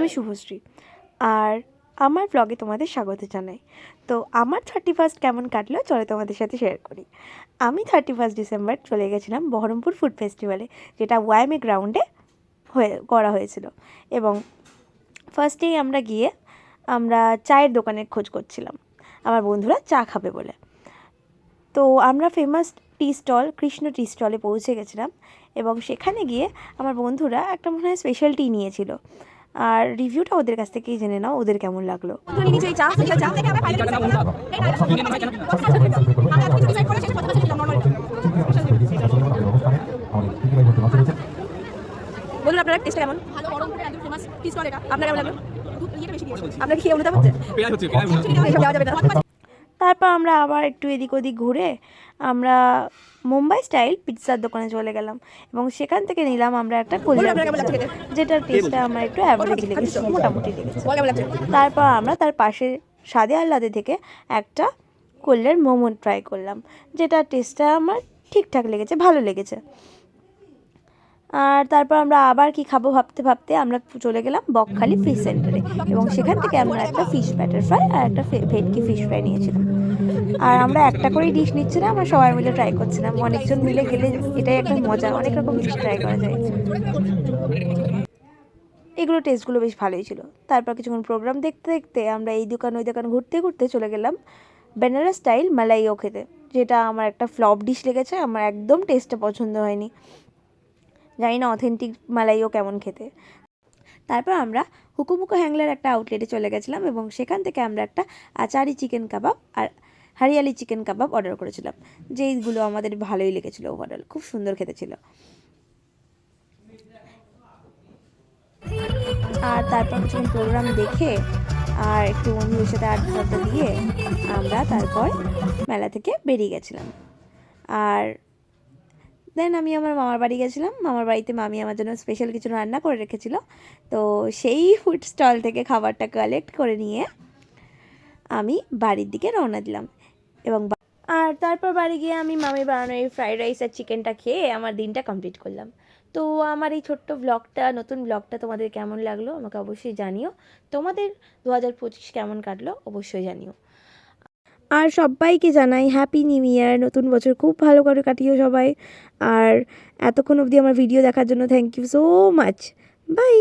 আমি শুভশ্রী, আর আমার ব্লগে তোমাদের স্বাগত জানাই। তো আমার 31st কেমন কাটলো চলো তোমাদের সাথে শেয়ার করি। আমি 31 ডিসেম্বর চলে গেছিলাম বহরমপুর ফুড ফেস্টিভ্যালে, যেটা ওয়াইএমএ গ্রাউন্ডে করা হয়েছিল। এবং ফার্স্টেই আমরা গিয়ে চায়ের দোকানের খোঁজ করছিলাম, আমার বন্ধুরা চা খাবে বলে। তো আমরা ফেমাস টি স্টল কৃষ্ণ টি স্টলে পৌঁছে গেছিলাম, এবং সেখানে গিয়ে আমার বন্ধুরা একটা মনে হয় স্পেশাল টি নিয়েছিল। আর রিভিউটা ওদের কাছ থেকেই জেনে নাও ওদের কেমন লাগলো। বলুন আপনারা টেস্টটা কেমন? ভালো, বহরমপুরের একদম ফেমাস টি স্টল এটা। আপনার কেমন লাগলো? ইয়েটা বেশি দিয়েছে। আপনার কি অনুতাপ হচ্ছে? যাওয়া যাবে না। তারপর আমরা আবার একটু এদিক ওদিক ঘুরে আমরা মুম্বাই স্টাইল পিৎজার দোকানে চলে গেলাম, এবং সেখান থেকে নিলাম আমরা একটা কল্যাণ পিৎজা, যেটার টেস্টটা আমার একটু অ্যাভারেজ লেগেছে, মোটামুটি লেগেছে। তারপর আমরা তার পাশে স্বাদে আহ্লাদে থেকে একটা কল্যাণ মোমো ট্রাই করলাম, যেটার টেস্টটা আমার ঠিকঠাক লেগেছে, ভালো লেগেছে। আর তারপর আমরা আবার কি খাবো ভাবতে ভাবতে আমরা চলে গেলাম বকখালি ফিশ সেন্টারে, এবং সেখান থেকে আমরা একটা ফিশ ব্যাটার ফ্রাই আর একটা ভেটকি ফিশ ফ্রাই নিয়েছিলাম। আর আমরা একটা করেই ডিশ নিচ্ছি না, আমরা সবাই মিলে ট্রাই করছিলাম। অনেকজন মিলে গেলে এটাই একটা মজা, অনেক রকম ডিশ ট্রাই করা যায়। এগুলো টেস্টগুলো বেশ ভালোই ছিল। তারপর কিছুক্ষণ প্রোগ্রাম দেখতে দেখতে আমরা এই দোকান ওই দোকান ঘুরতে ঘুরতে চলে গেলাম বেনারস স্টাইল মালাইও খেতে, যেটা আমার একটা ফ্লপ ডিশ লেগেছে, আমার একদম টেস্টটা পছন্দ হয়নি। জানি না অথেন্টিক মালাইও কেমন খেতে। তারপর আমরা হুকুমুকু হ্যাংলার একটা আউটলেটে চলে গেছিলাম, এবং সেখান থেকে আমরা একটা আচারি চিকেন কাবাব আর হরিয়ালি চিকেন কাবাব অর্ডার করেছিলাম, যেইগুলো আমাদের ভালোই লেগেছিলো। ওভারঅল খুব সুন্দর খেতে ছিল। আর তারপর কিছুক্ষণ প্রোগ্রাম দেখে আর একটু বন্ধুদের সাথে আড্ডা দিয়ে আমরা তারপর মেলা থেকে বেরিয়ে গেছিলাম। আর দেন আমি আমার মামার বাড়ি গেছিলাম। মামার বাড়িতে মামি আমার জন্য স্পেশাল কিছু রান্না করে রেখেছিল, তো সেই ফুড স্টল থেকে খাবারটা কালেক্ট করে নিয়ে আমি বাড়ির দিকে রওনা দিলাম। এবং আর তারপর বাড়ি গিয়ে আমি মামির বানানো এই ফ্রাইড রাইস আর চিকেনটা খেয়ে আমার দিনটা কমপ্লিট করলাম। তো আমার এই ছোট্ট ব্লগটা, নতুন ব্লগটা তোমাদের কেমন লাগলো আমাকে অবশ্যই জানিও। তোমাদের 2025 কেমন কাটলো অবশ্যই জানিও। আর সবাইকে জানাই হ্যাপি নিউ ইয়ার, নতুন বছর খুব ভালো করে কাটিও সবাই। আর এতক্ষণ অবধি আমার ভিডিও দেখার জন্য thank you so much. By.